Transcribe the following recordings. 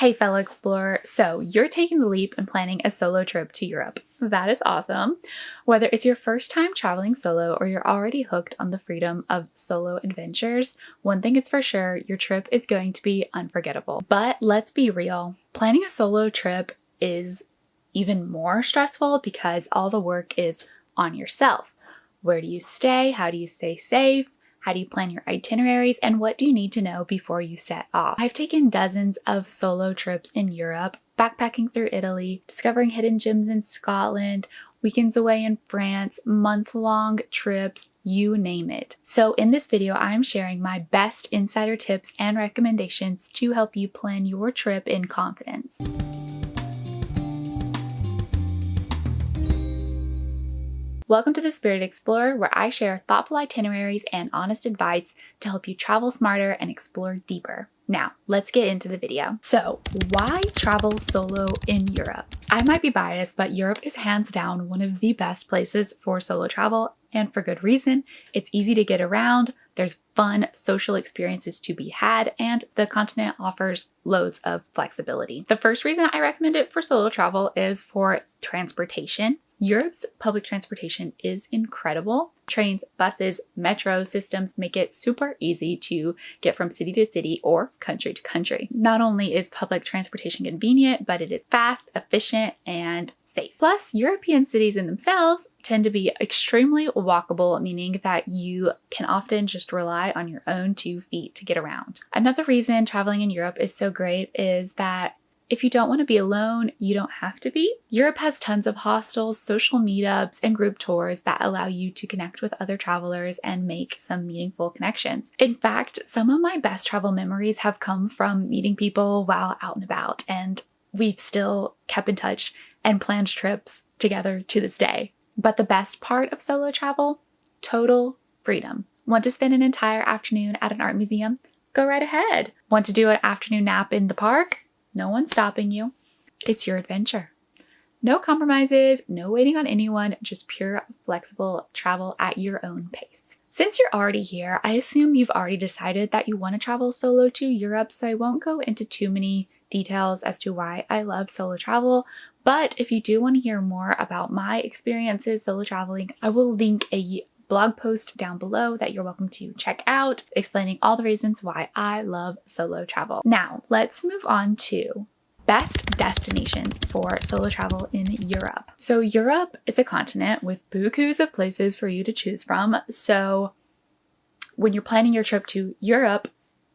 Hey fellow explorer, so you're taking the leap and planning a solo trip to Europe. That is awesome. Whether it's your first time traveling solo or you're already hooked on the freedom of solo adventures, one thing is for sure, your trip is going to be unforgettable. But let's be real, planning a solo trip is even more stressful because all the work is on yourself. Where do you stay? How do you stay safe? How do you plan your itineraries? And what do you need to know before you set off? I've taken dozens of solo trips in Europe, backpacking through Italy, discovering hidden gems in Scotland, weekends away in France, month-long trips, you name it. So in this video, I'm sharing my best insider tips and recommendations to help you plan your trip in confidence. Welcome to the Spirit Explorer, where I share thoughtful itineraries and honest advice to help you travel smarter and explore deeper. Now, let's get into the video. So, why travel solo in Europe? I might be biased, but Europe is hands down one of the best places for solo travel, and for good reason. It's easy to get around, there's fun social experiences to be had, and the continent offers loads of flexibility. The first reason I recommend it for solo travel is for transportation. Europe's public transportation is incredible. Trains, buses, metro systems make it super easy to get from city to city or country to country. Not only is public transportation convenient, but it is fast, efficient, and safe. Plus, European cities in themselves tend to be extremely walkable, meaning that you can often just rely on your own 2 feet to get around. Another reason traveling in Europe is so great is that if you don't want to be alone, you don't have to be. Europe has tons of hostels, social meetups, and group tours that allow you to connect with other travelers and make some meaningful connections. In fact, some of my best travel memories have come from meeting people while out and about, and we've still kept in touch and planned trips together to this day. But the best part of solo travel? Total freedom. Want to spend an entire afternoon at an art museum? Go right ahead. Want to do an afternoon nap in the park? No one's stopping you. It's your adventure. No compromises, no waiting on anyone, just pure flexible travel at your own pace. Since you're already here, I assume you've already decided that you want to travel solo to Europe, so I won't go into too many details as to why I love solo travel. But if you do want to hear more about my experiences solo traveling, I will link a blog post down below that you're welcome to check out, explaining all the reasons why I love solo travel. Now, let's move on to best destinations for solo travel in Europe. So Europe is a continent with bukus of places for you to choose from. So when you're planning your trip to Europe,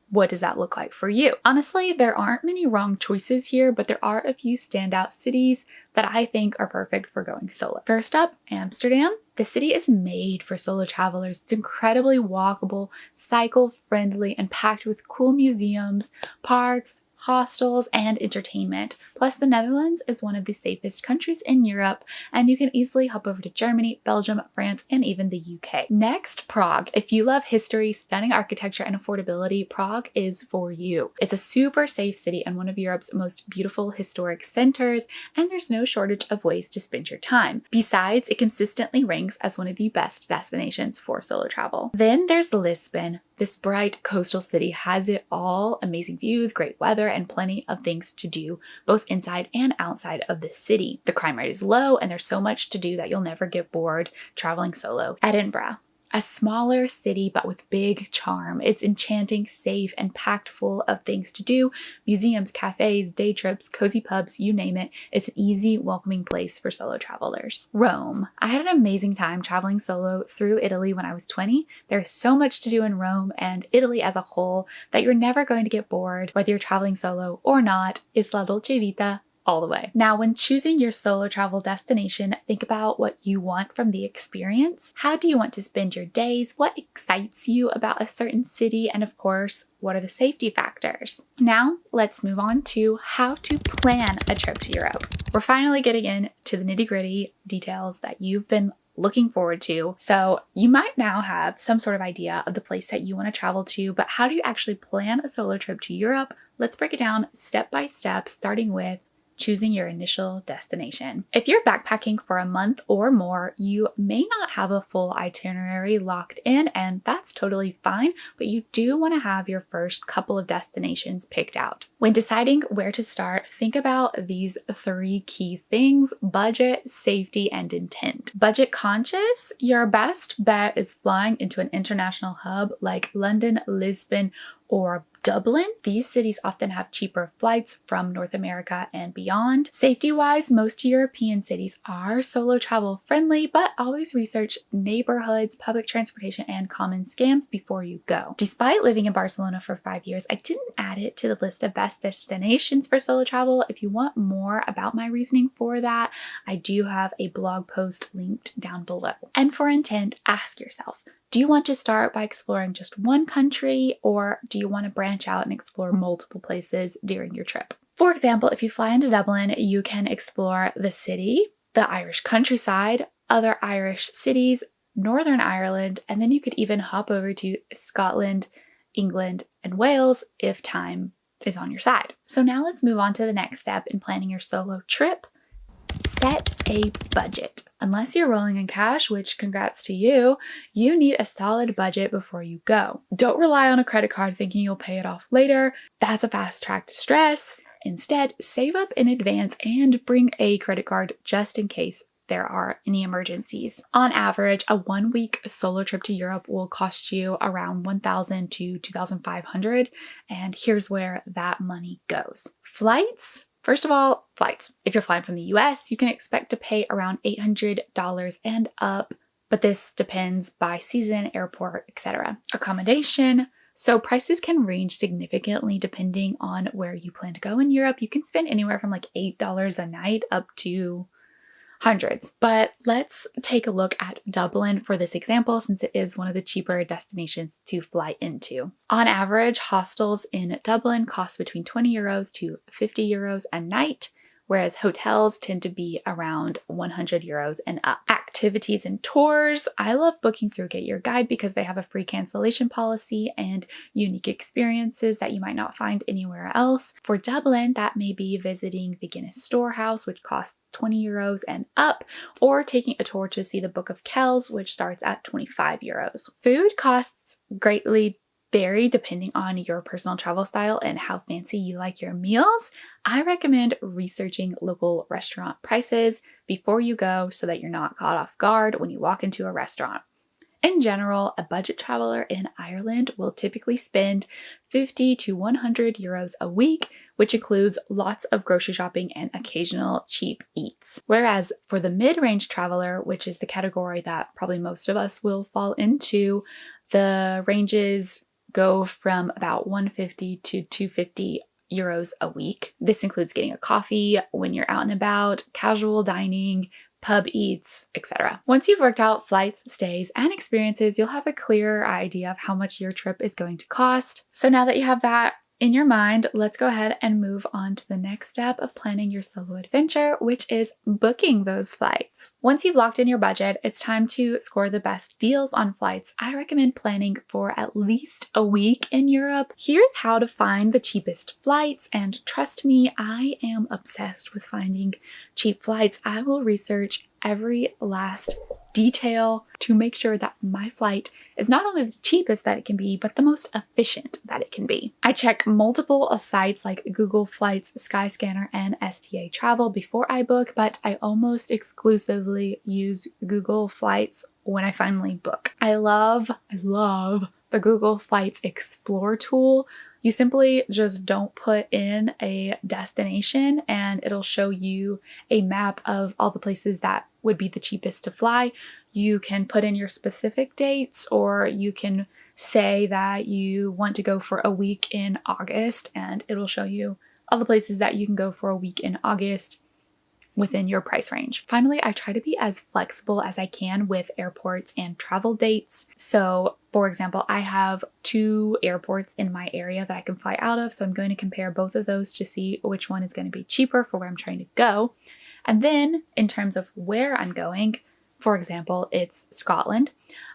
what does that look like for you? Honestly, there aren't many wrong choices here, but there are a few standout cities that I think are perfect for going solo. First up, Amsterdam. The city is made for solo travelers. It's incredibly walkable, cycle-friendly, and packed with cool museums, parks, hostels, and entertainment. Plus, the Netherlands is one of the safest countries in Europe, and you can easily hop over to Germany, Belgium, France, and even the UK. Next, Prague. If you love history, stunning architecture, and affordability, Prague is for you. It's a super safe city and one of Europe's most beautiful historic centers, and there's no shortage of ways to spend your time. Besides, it consistently ranks as one of the best destinations for solo travel. Then there's Lisbon. This bright coastal city has it all: amazing views, great weather, and plenty of things to do both inside and outside of the city. The crime rate is low and there's so much to do that you'll never get bored traveling solo. Edinburgh. A smaller city but with big charm. It's enchanting, safe, and packed full of things to do. Museums, cafes, day trips, cozy pubs, you name it. It's an easy, welcoming place for solo travelers. Rome. I had an amazing time traveling solo through Italy when I was 20. There's so much to do in Rome and Italy as a whole that you're never going to get bored, whether you're traveling solo or not. It's la dolce vita all the way. Now, when choosing your solo travel destination, think about what you want from the experience. How do you want to spend your days? What excites you about a certain city? And of course, what are the safety factors? Now, let's move on to how to plan a trip to Europe. We're finally getting into the nitty-gritty details that you've been looking forward to. So you might now have some sort of idea of the place that you want to travel to, but how do you actually plan a solo trip to Europe? Let's break it down step by step, starting with choosing your initial destination. If you're backpacking for a month or more, you may not have a full itinerary locked in, and that's totally fine, but you do want to have your first couple of destinations picked out. When deciding where to start, think about these 3 key things: budget, safety, and intent. Budget conscious, your best bet is flying into an international hub like London, Lisbon, or Dublin. These cities often have cheaper flights from North America and beyond. Safety-wise, most European cities are solo travel friendly, but always research neighborhoods, public transportation, and common scams before you go. Despite living in Barcelona for 5 years, I didn't add it to the list of best destinations for solo travel. If you want more about my reasoning for that, I do have a blog post linked down below. And for intent, ask yourself, do you want to start by exploring just one country, or do you want to branch out and explore multiple places during your trip? For example, if you fly into Dublin, you can explore the city, the Irish countryside, other Irish cities, Northern Ireland, and then you could even hop over to Scotland, England, and Wales if time is on your side. So now let's move on to the next step in planning your solo trip. Set a budget. Unless you're rolling in cash, which congrats to you, you need a solid budget before you go. Don't rely on a credit card thinking you'll pay it off later. That's a fast track to stress. Instead, save up in advance and bring a credit card just in case there are any emergencies. On average, a 1-week solo trip to Europe will cost you around $1,000 to $2,500, and here's where that money goes. Flights. First of all, flights. If you're flying from the US, you can expect to pay around $800 and up, but this depends by season, airport, etc. Accommodation. So prices can range significantly depending on where you plan to go in Europe. You can spend anywhere from like $8 a night up to hundreds. But let's take a look at Dublin for this example, since it is one of the cheaper destinations to fly into. On average, hostels in Dublin cost between 20 euros to 50 euros a night, whereas hotels tend to be around 100 euros and up. Activities and tours. I love booking through Get Your Guide because they have a free cancellation policy and unique experiences that you might not find anywhere else. For Dublin, that may be visiting the Guinness Storehouse, which costs 20 euros and up, or taking a tour to see the Book of Kells, which starts at 25 euros. Food costs greatly vary depending on your personal travel style and how fancy you like your meals. I recommend researching local restaurant prices before you go so that you're not caught off guard when you walk into a restaurant. In general, a budget traveler in Ireland will typically spend 50 to 100 euros a week, which includes lots of grocery shopping and occasional cheap eats. Whereas for the mid-range traveler, which is the category that probably most of us will fall into, the ranges go from about 150 to 250 euros a week. This includes getting a coffee when you're out and about, casual dining, pub eats, etc. Once you've worked out flights, stays, and experiences, you'll have a clearer idea of how much your trip is going to cost. So now that you have that in your mind, let's go ahead and move on to the next step of planning your solo adventure, which is booking those flights. Once you've locked in your budget, it's time to score the best deals on flights. I recommend planning for at least a week in Europe. Here's how to find the cheapest flights, and trust me, I am obsessed with finding cheap flights. I will research every last detail to make sure that my flight is not only the cheapest that it can be, but the most efficient that it can be. I check multiple sites like Google Flights, Skyscanner, and STA Travel before I book, but I almost exclusively use Google Flights when I finally book. I love the Google Flights Explore tool. You simply just don't put in a destination and it'll show you a map of all the places that would be the cheapest to fly. You can put in your specific dates, or you can say that you want to go for a week in August and it'll show you all the places that you can go for a week in August within your price range. Finally, I try to be as flexible as I can with airports and travel dates. So for example, I have 2 airports in my area that I can fly out of. So I'm going to compare both of those to see which one is going to be cheaper for where I'm trying to go. And then in terms of where I'm going, for example, it's Scotland,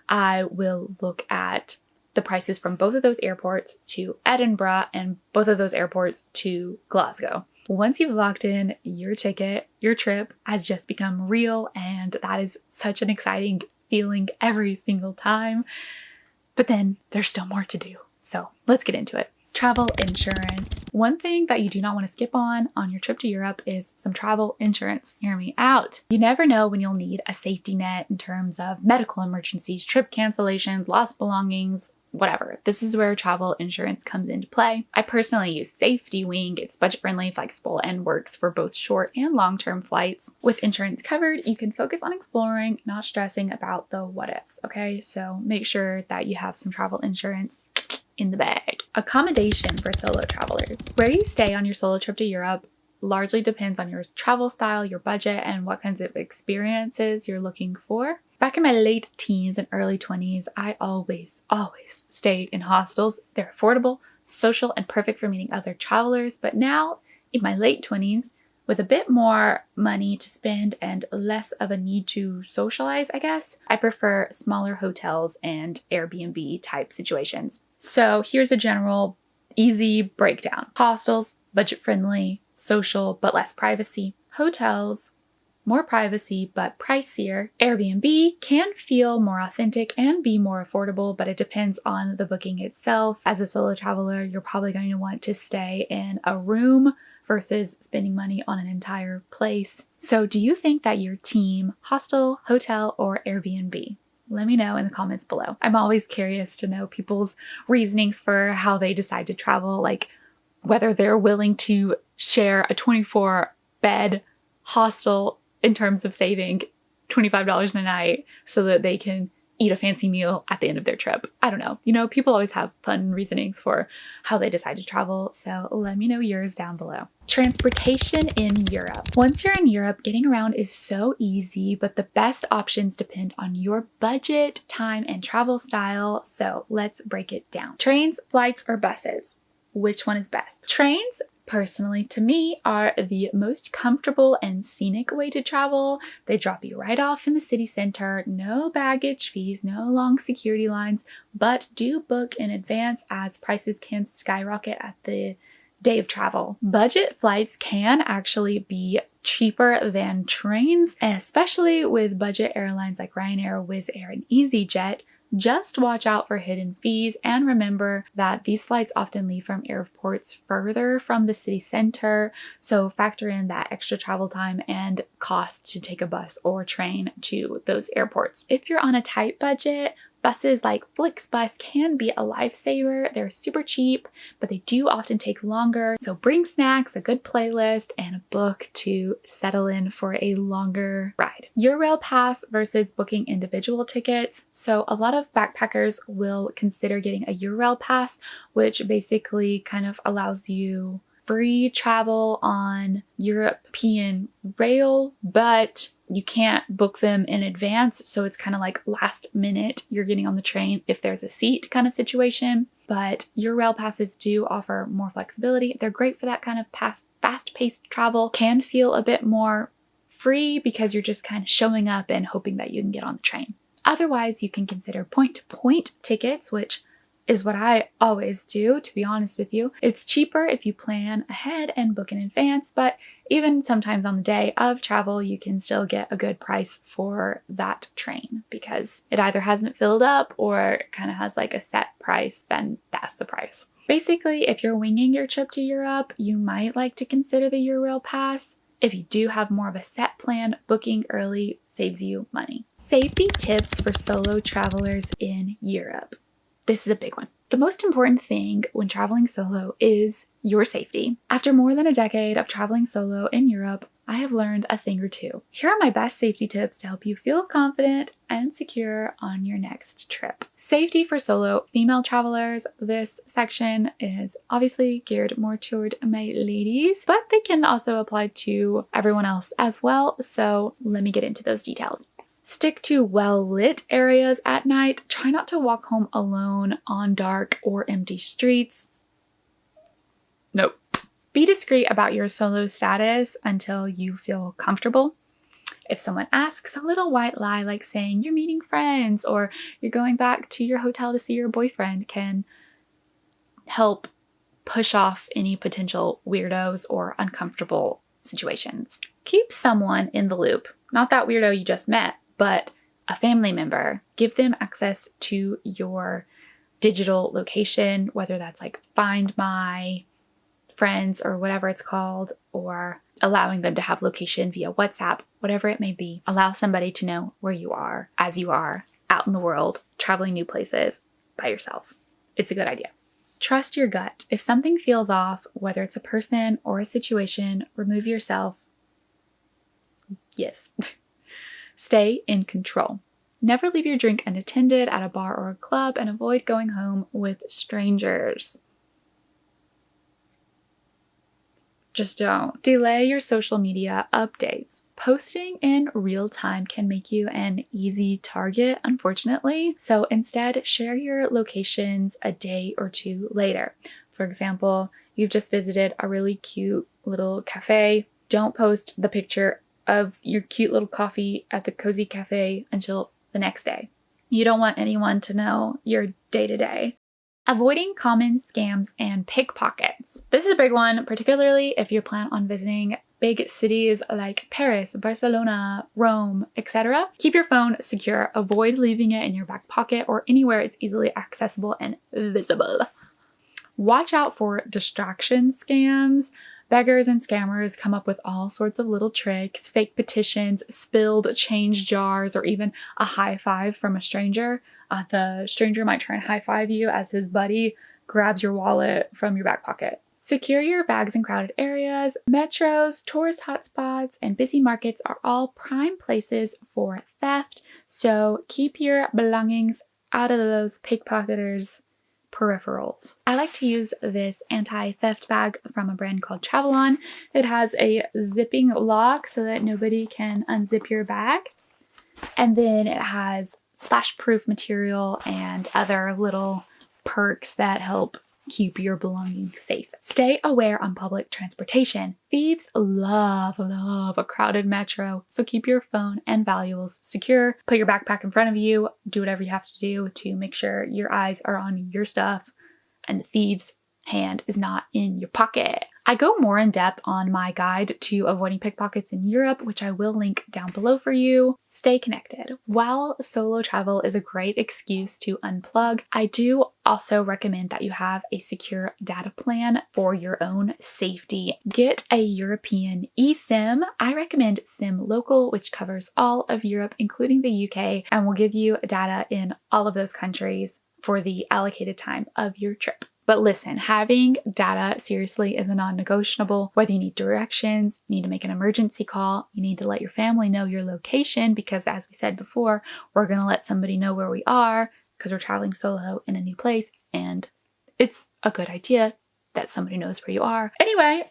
I will look at the prices from both of those airports to Edinburgh and both of those airports to Glasgow. Once you've locked in your ticket, your trip has just become real, and that is such an exciting feeling every single time. But then there's still more to do. So let's get into it. Travel insurance. One thing that you do not want to skip on your trip to Europe is some travel insurance. Hear me out. You never know when you'll need a safety net in terms of medical emergencies, trip cancellations, lost belongings, whatever. This is where travel insurance comes into play. I personally use Safety Wing. It's budget friendly, flexible, and works for both short and long-term flights. With insurance covered, you can focus on exploring, not stressing about the what ifs, okay? So make sure that you have some travel insurance in the bag. Accommodation for solo travelers. Where you stay on your solo trip to Europe largely depends on your travel style, your budget, and what kinds of experiences you're looking for. Back in my late teens and early 20s, I always stayed in hostels. They're affordable, social, and perfect for meeting other travelers. But now, in my late 20s, with a bit more money to spend and less of a need to socialize, I guess, I prefer smaller hotels and Airbnb type situations. So here's a general easy breakdown. Hostels, budget friendly, social, but less privacy. Hotels, more privacy, but pricier. Airbnb can feel more authentic and be more affordable, but it depends on the booking itself. As a solo traveler, you're probably going to want to stay in a room versus spending money on an entire place. So do you think that your team, hostel, hotel, or Airbnb? Let me know in the comments below. I'm always curious to know people's reasonings for how they decide to travel, like whether they're willing to share a 24-bed hostel in terms of saving $25 a night so that they can eat a fancy meal at the end of their trip. I don't know. You know, people always have fun reasonings for how they decide to travel, so let me know yours down below. Transportation in Europe. Once you're in Europe, getting around is so easy, but the best options depend on your budget, time, and travel style, so let's break it down. Trains, flights, or buses? Which one is best? Trains, personally, to me, are the most comfortable and scenic way to travel. They drop you right off in the city center, no baggage fees, no long security lines, but do book in advance as prices can skyrocket at the day of travel. Budget flights can actually be cheaper than trains, and especially with budget airlines like Ryanair, Wizz Air, and EasyJet. Just watch out for hidden fees and remember that these flights often leave from airports further from the city center, so factor in that extra travel time and cost to take a bus or train to those airports. If you're on a tight budget, buses like Flixbus can be a lifesaver. They're super cheap, but they do often take longer. So bring snacks, a good playlist, and a book to settle in for a longer ride. Eurail Pass versus booking individual tickets. So a lot of backpackers will consider getting a Eurail Pass, which basically kind of allows you free travel on European rail, but you can't book them in advance. So it's kind of like last minute, you're getting on the train if there's a seat kind of situation. But Eurail passes do offer more flexibility. They're great for that kind of fast-paced travel. Can feel a bit more free because you're just kind of showing up and hoping that you can get on the train. Otherwise, you can consider point-to-point tickets, which is what I always do, to be honest with you. It's cheaper if you plan ahead and book in advance, but even sometimes on the day of travel, you can still get a good price for that train because it either hasn't filled up or kind of has like a set price, then that's the price. Basically, if you're winging your trip to Europe, you might like to consider the Eurail Pass. If you do have more of a set plan, booking early saves you money. Safety tips for solo travelers in Europe. This is a big one. The most important thing when traveling solo is your safety. After more than a decade of traveling solo in Europe, I have learned a thing or two. Here are my best safety tips to help you feel confident and secure on your next trip. Safety for solo female travelers. This section is obviously geared more toward my ladies, but they can also apply to everyone else as well. So let me get into those details. Stick to well-lit areas at night. Try not to walk home alone on dark or empty streets. Nope. Be discreet about your solo status until you feel comfortable. If someone asks, a little white lie like saying you're meeting friends or you're going back to your hotel to see your boyfriend can help push off any potential weirdos or uncomfortable situations. Keep someone in the loop, not that weirdo you just met, but a family member. Give them access to your digital location, whether that's like Find My Friends or whatever it's called, or allowing them to have location via WhatsApp, whatever it may be. Allow somebody to know where you are as you are out in the world, traveling new places by yourself. It's a good idea. Trust your gut. If something feels off, whether it's a person or a situation, remove yourself. Yes. Stay in control. Never leave your drink unattended at a bar or a club, and avoid going home with strangers. Just don't. Delay your social media updates. Posting in real time can make you an easy target, unfortunately. So instead, share your locations a day or two later. For example, you've just visited a really cute little cafe. Don't post the picture of your cute little coffee at the cozy cafe until the next day. You don't want anyone to know your day-to-day. Avoiding common scams and pickpockets. This is a big one, particularly if you plan on visiting big cities like Paris, Barcelona, Rome, etc. Keep your phone secure. Avoid leaving it in your back pocket or anywhere it's easily accessible and visible. Watch out for distraction scams. Beggars and scammers come up with all sorts of little tricks, fake petitions, spilled change jars, or even a high five from a stranger. The stranger might try and high five you as his buddy grabs your wallet from your back pocket. Secure your bags in crowded areas. Metros, tourist hotspots, and busy markets are all prime places for theft, so keep your belongings out of those pickpocketers' peripherals. I like to use this anti-theft bag from a brand called Travelon. It has a zipping lock so that nobody can unzip your bag. And then it has splash-proof material and other little perks that help keep your belongings safe. Stay aware on public transportation. Thieves love a crowded metro, so keep your phone and valuables secure. Put your backpack in front of you. Do whatever you have to do to make sure your eyes are on your stuff and the thief's hand is not in your pocket. I go more in depth on my guide to avoiding pickpockets in Europe, which I will link down below for you. Stay connected. While solo travel is a great excuse to unplug, I do also recommend that you have a secure data plan for your own safety. Get a European eSIM. I recommend SIM Local, which covers all of Europe, including the UK, and will give you data in all of those countries for the allocated time of your trip. But listen, having data seriously is a non-negotiable. Whether you need directions, you need to make an emergency call, you need to let your family know your location, because as we said before, we're going to let somebody know where we are because we're traveling solo in a new place, and it's a good idea that somebody knows where you are. Anyway,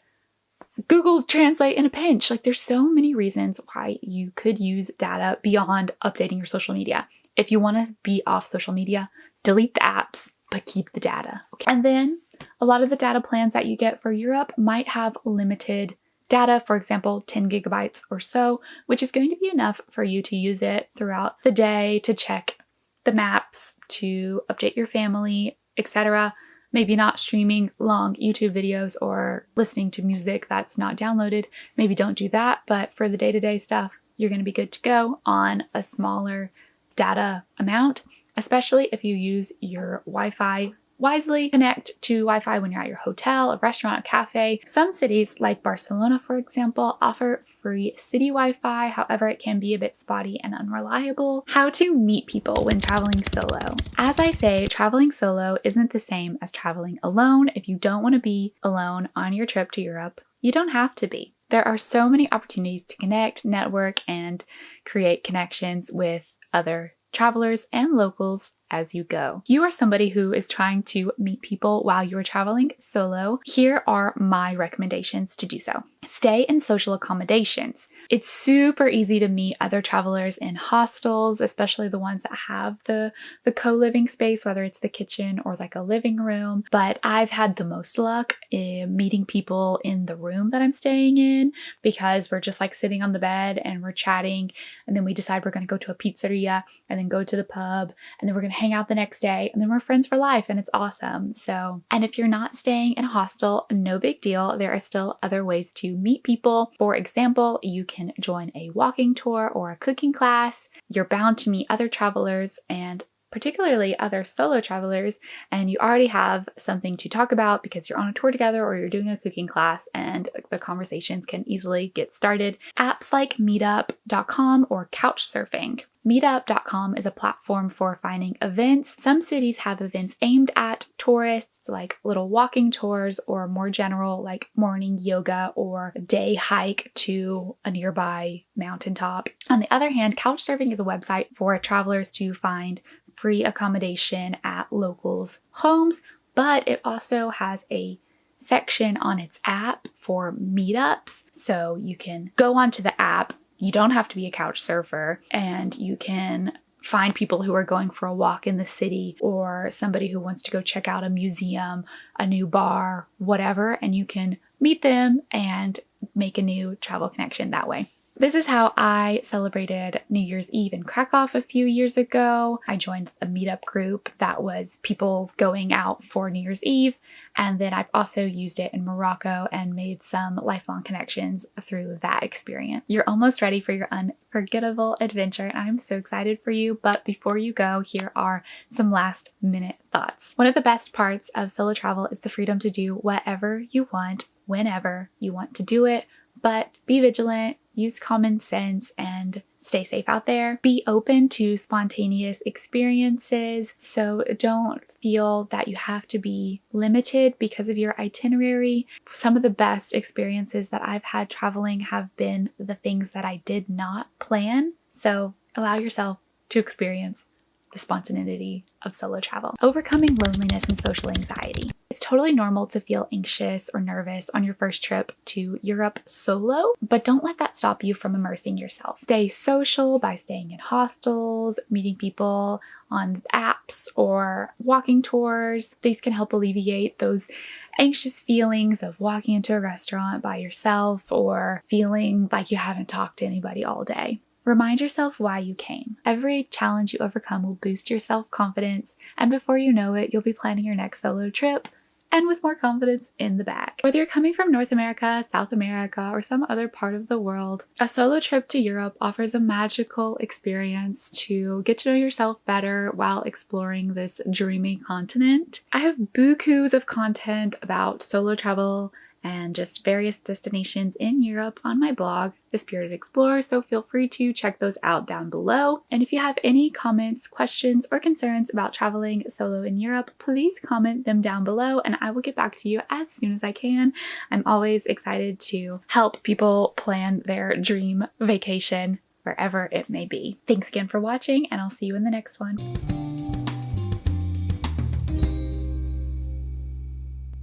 Google Translate in a pinch. Like, there's so many reasons why you could use data beyond updating your social media. If you want to be off social media, delete the apps, but keep the data, okay? And then a lot of the data plans that you get for Europe might have limited data, for example, 10 gigabytes or so, which is going to be enough for you to use it throughout the day to check the maps, to update your family, etc. Maybe not streaming long YouTube videos or listening to music that's not downloaded. Maybe don't do that, but for the day-to-day stuff, you're going to be good to go on a smaller data amount, especially if you use your Wi-Fi wisely. Connect to Wi-Fi when you're at your hotel, a restaurant, a cafe. Some cities like Barcelona, for example, offer free city Wi-Fi. However, it can be a bit spotty and unreliable. How to meet people when traveling solo. As I say, traveling solo isn't the same as traveling alone. If you don't want to be alone on your trip to Europe, you don't have to be. There are so many opportunities to connect, network, and create connections with other travelers and locals as you go. If you are somebody who is trying to meet people while you are traveling solo, here are my recommendations to do so. stay in social accommodations. It's super easy to meet other travelers in hostels, especially the ones that have the co-living space, whether it's the kitchen or like a living room. But I've had the most luck in meeting people in the room that I'm staying in, because we're just like sitting on the bed and we're chatting, and then we decide we're going to go to a pizzeria and then go to the pub, and then we're going to hang out the next day, and then we're friends for life, and it's awesome. So, and if you're not staying in a hostel, no big deal. There are still other ways to meet people. For example, you can join a walking tour or a cooking class. You're bound to meet other travelers, and particularly other solo travelers, and you already have something to talk about because you're on a tour together or you're doing a cooking class, and the conversations can easily get started. Apps like meetup.com or couchsurfing. Meetup.com is a platform for finding events. Some cities have events aimed at tourists, like little walking tours, or more general, like morning yoga or day hike to a nearby mountaintop. On the other hand, couchsurfing is a website for travelers to find free accommodation at locals' homes, but it also has a section on its app for meetups. So you can go onto the app. You don't have to be a couch surfer, and you can find people who are going for a walk in the city, or somebody who wants to go check out a museum, a new bar, whatever, and you can meet them and make a new travel connection that way. This is how I celebrated New Year's Eve in Krakow a few years ago. I joined a meetup group that was people going out for New Year's Eve, and then I've also used it in Morocco and made some lifelong connections through that experience. You're almost ready for your unforgettable adventure, and I'm so excited for you. But before you go, here are some last minute thoughts. One of the best parts of solo travel is the freedom to do whatever you want, whenever you want to do it, but be vigilant, use common sense, and stay safe out there. Be open to spontaneous experiences, so don't feel that you have to be limited because of your itinerary. Some of the best experiences that I've had traveling have been the things that I did not plan, so allow yourself to experience the spontaneity of solo travel. Overcoming loneliness and social anxiety. It's totally normal to feel anxious or nervous on your first trip to Europe solo, but don't let that stop you from immersing yourself. Stay social by staying in hostels, meeting people on apps or walking tours. These can help alleviate those anxious feelings of walking into a restaurant by yourself or feeling like you haven't talked to anybody all day. Remind yourself why you came. Every challenge you overcome will boost your self-confidence, and before you know it, you'll be planning your next solo trip and with more confidence in the bag. Whether you're coming from North America, South America, or some other part of the world, a solo trip to Europe offers a magical experience to get to know yourself better while exploring this dreamy continent. I have bukus of content about solo travel and just various destinations in Europe on my blog, The Spirited Explorer, so feel free to check those out down below. And if you have any comments, questions, or concerns about traveling solo in Europe, please comment them down below and I will get back to you as soon as I can. I'm always excited to help people plan their dream vacation wherever it may be. Thanks again for watching, and I'll see you in the next one.